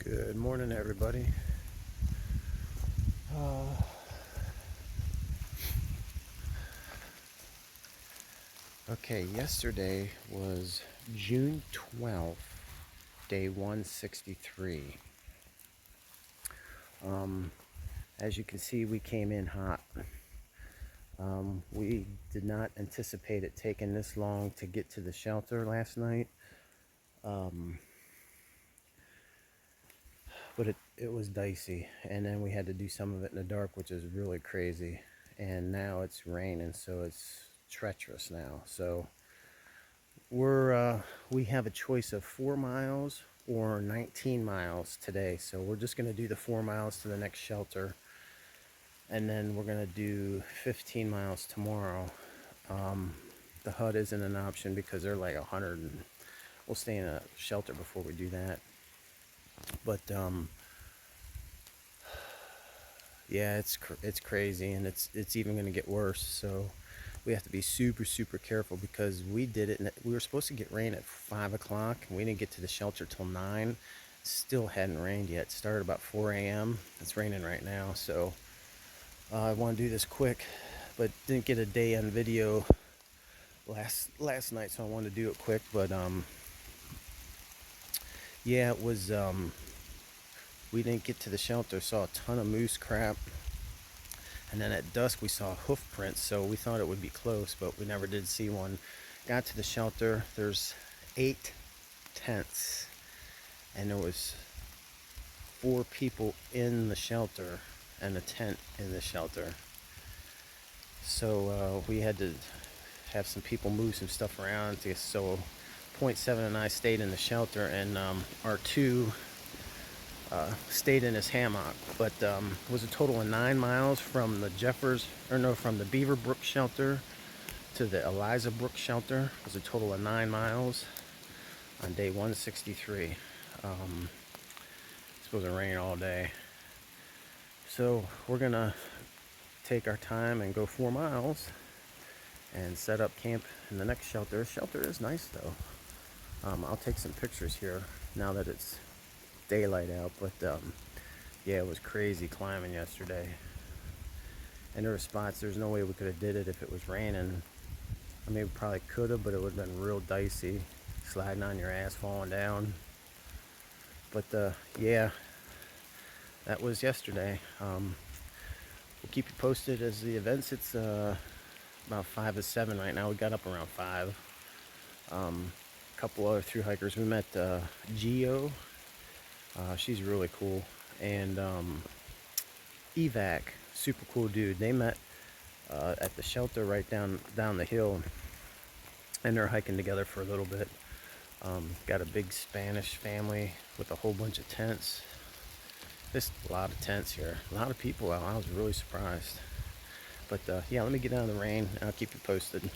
Good morning, everybody. Okay, yesterday was June 12th, day 163. As you can see, we came in hot. We did not anticipate it taking this long to get to the shelter last night. But it was dicey, and then we had to do some of it in the dark, which is really crazy. And now it's raining, so it's treacherous now. So we have a choice of 4 miles or 19 miles today. So we're just going to do the 4 miles to the next shelter, and then we're going to do 15 miles tomorrow. The hut isn't an option because they're like 100, and we'll stay in a shelter before we do that. But yeah, it's crazy, and it's even going to get worse. So we have to be super careful because we did it, and we were supposed to get rain at 5 o'clock, and we didn't get to the shelter till 9. Still hadn't rained yet. It started about 4 a.m. It's raining right now, so I want to do this quick, but didn't get a day on video last night, so I wanted to do it quick. But yeah, it was we didn't get to the shelter. Saw a ton of moose crap, and then at dusk we saw hoof prints, so we thought it would be close, but we never did see one. Got to the shelter. There's 8 tents, and there was 4 people in the shelter and a tent in the shelter. So we had to have some people move some stuff around. So .7 and I stayed in the shelter, and R2 stayed in his hammock. But it was a total of 9 miles from the from the Beaver Brook shelter to the Eliza Brook shelter. It was a total of 9 miles on day 163. It's supposed to rain all day, so we're gonna take our time and go 4 miles and set up camp in the next shelter. Shelter is nice though. I'll take some pictures here now that it's daylight out, but yeah, it was crazy climbing yesterday, and there were spots there's no way we could have did it if it was raining. I mean, we probably could have, but it would have been real dicey, sliding on your ass, falling down. But yeah, that was yesterday. We'll keep you posted as the events. It's about 5 to 7 right now. We got up around 5. A couple other thru hikers. We met Geo. She's really cool. And Evac, super cool dude. They met at the shelter right down the hill, and they're hiking together for a little bit. Got a big Spanish family with a whole bunch of tents. Just a lot of tents here. A lot of people out. I was really surprised. But yeah, let me get out of the rain. I'll keep you posted.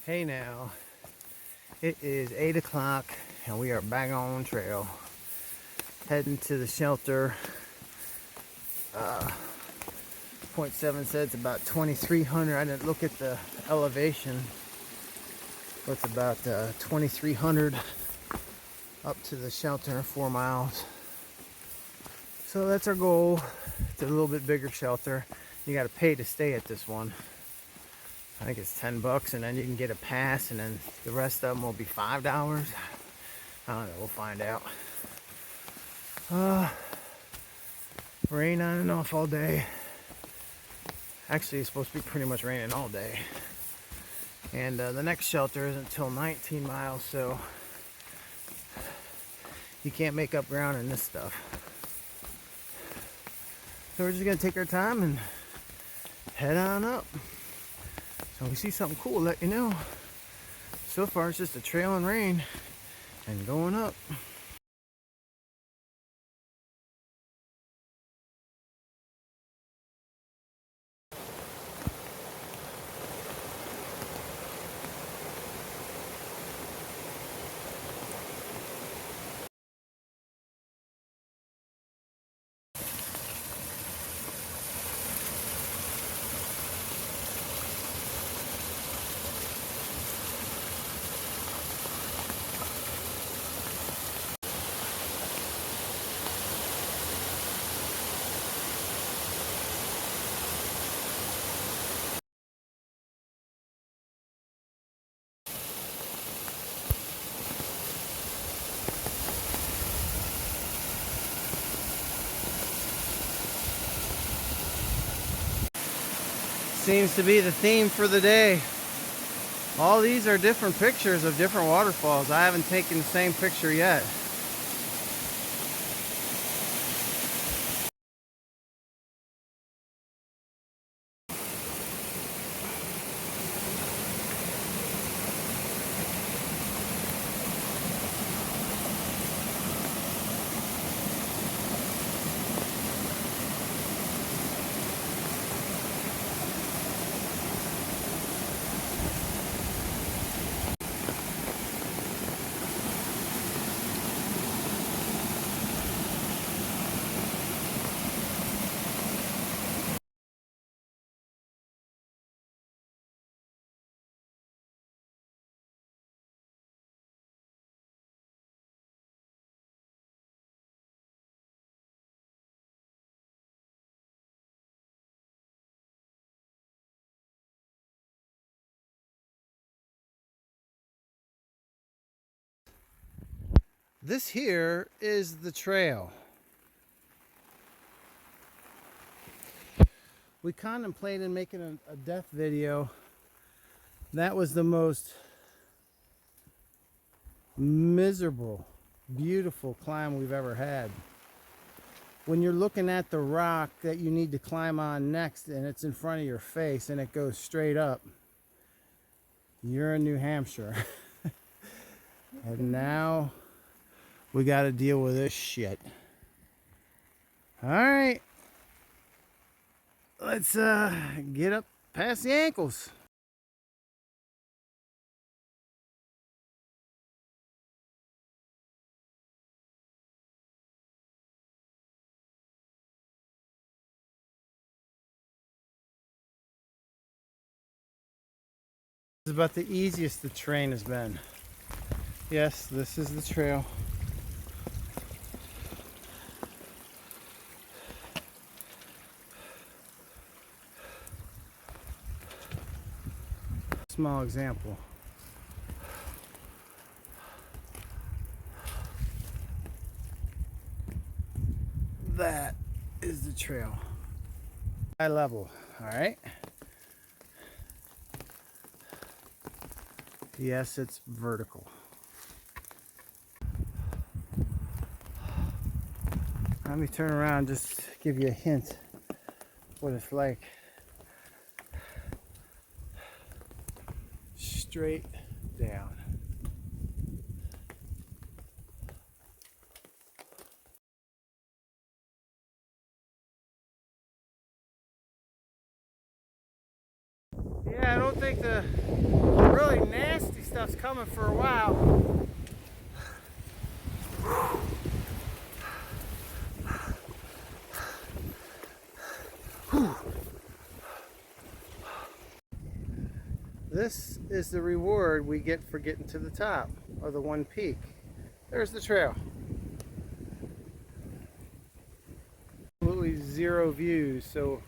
Hey now, it is 8 o'clock and we are back on trail, heading to the shelter. .7 said it's about 2,300. I didn't look at the elevation, but it's about 2,300 up to the shelter, 4 miles. So that's our goal. It's a little bit bigger shelter. You got to pay to stay at this one. I think it's $10, and then you can get a pass, and then the rest of them will be $5. I don't know, we'll find out. Rain on and off all day. Actually, it's supposed to be pretty much raining all day. And the next shelter isn't until 19 miles, so you can't make up ground in this stuff. So we're just gonna take our time and head on up. So if we see something cool, let you know. So far, it's just a trail and rain and going up. Seems to be the theme for the day. All these are different pictures of different waterfalls. I haven't taken the same picture yet. This here is the trail. We contemplated making a death video. That was the most miserable, beautiful climb we've ever had. When you're looking at the rock that you need to climb on next and it's in front of your face and it goes straight up, you're in New Hampshire. And now we got to deal with this shit. All right. Let's get up past the ankles. This is about the easiest the terrain has been. Yes, this is the trail. Small example. That is the trail. High level, all right? Yes, it's vertical. Let me turn around, just give you a hint what it's like. Straight down. Yeah, I don't think the really nasty stuff's coming for a while. This is the reward we get for getting to the top of the one peak. There's the trail. Absolutely zero views, so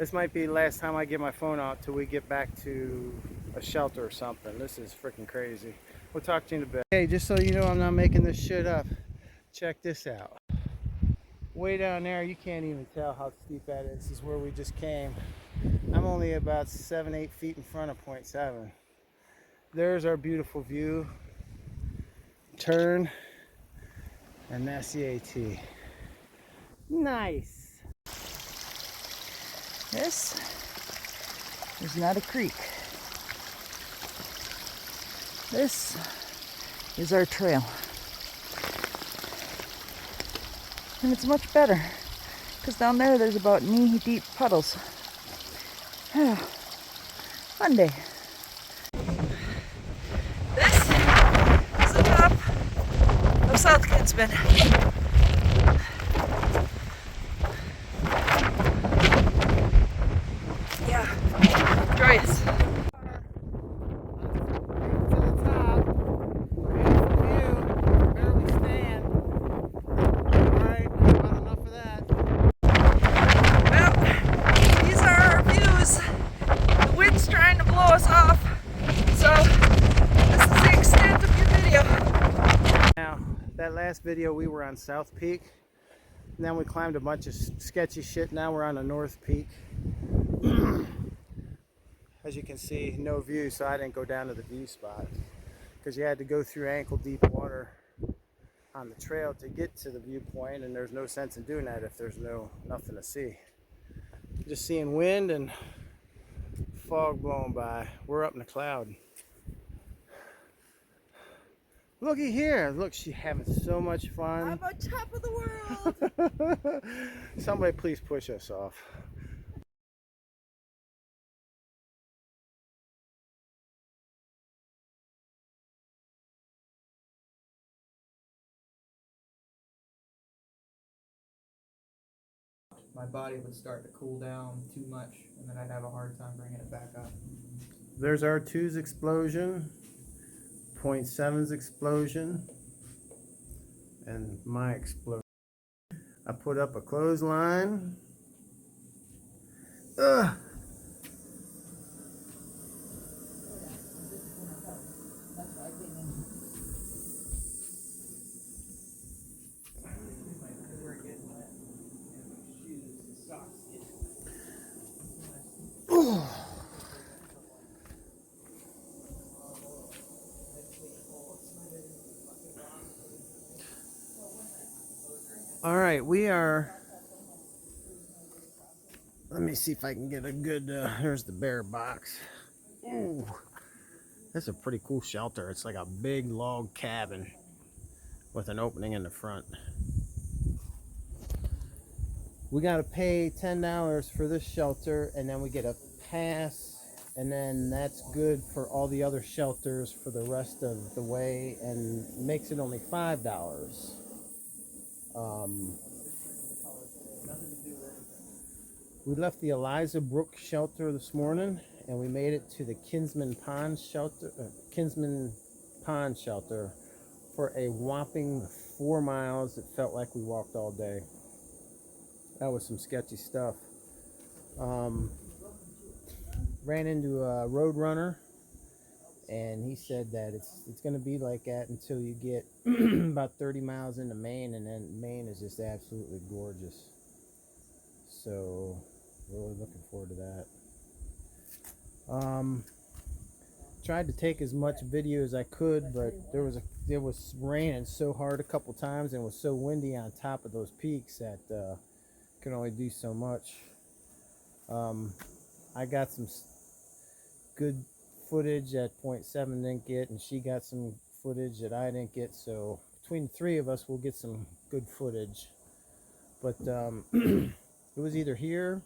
This might be the last time I get my phone out till we get back to a shelter or something. This is freaking crazy. We'll talk to you in a bit. Hey, just so you know I'm not making this shit up, check this out. Way down there, you can't even tell how steep that is. This is where we just came. I'm only about 7-8 feet in front of point 7. There's our beautiful view. Turn, and that's the AT. Nice. This is not a creek. This is our trail. And it's much better because down there there's about knee-deep puddles. Fun day. This is the top of South Kinsman. Yeah, joyous. That last video we were on South Peak, and then we climbed a bunch of sketchy shit. Now we're on the North Peak. As you can see, no view, so I didn't go down to the view spot because you had to go through ankle deep water on the trail to get to the viewpoint, and there's no sense in doing that if there's nothing to see. Just seeing wind and fog blowing by. We're up in the cloud. Looky here. Look, she's having so much fun. I'm on top of the world. Somebody please push us off. My body would start to cool down too much, and then I'd have a hard time bringing it back up. There's our 2's explosion, point 7's explosion, and my explosion. I put up a clothesline. Ugh. All right, we are. Let me see if I can get a good. Here's the bear box. Ooh, that's a pretty cool shelter. It's like a big log cabin with an opening in the front. We got to pay $10 for this shelter, and then we get a pass, and then that's good for all the other shelters for the rest of the way, and makes it only $5. We left the Eliza Brook shelter this morning, and we made it to the Kinsman Pond shelter. For a whopping 4 miles. It felt like we walked all day. That was some sketchy stuff. Ran into a road runner, and he said that it's going to be like that until you get about 30 miles into Maine, and then Maine is just absolutely gorgeous. So really looking forward to that. Tried to take as much video as I could, but it was raining so hard a couple times, and it was so windy on top of those peaks that could only do so much. I got some good footage that point 7 didn't get, and she got some footage that I didn't get, so between the 3 of us we'll get some good footage. But it was either here,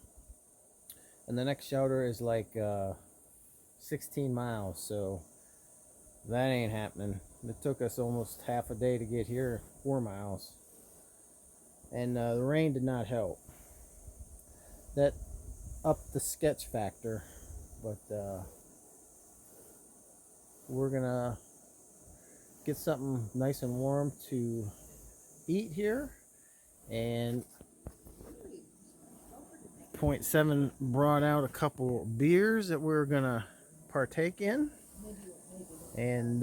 and the next shelter is like 16 miles, so that ain't happening. It took us almost half a day to get here, 4 miles, and the rain did not help. That upped the sketch factor, but we're gonna get something nice and warm to eat here, and Point 7 brought out a couple beers that we're gonna partake in, and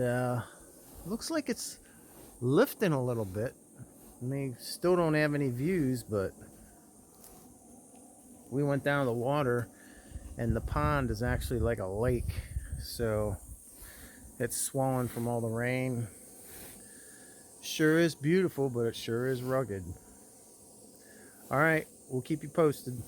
looks like it's lifting a little bit. I mean, still don't have any views, but we went down to the water, and the pond is actually like a lake, so it's swollen from all the rain. Sure is beautiful, but it sure is rugged. All right, we'll keep you posted.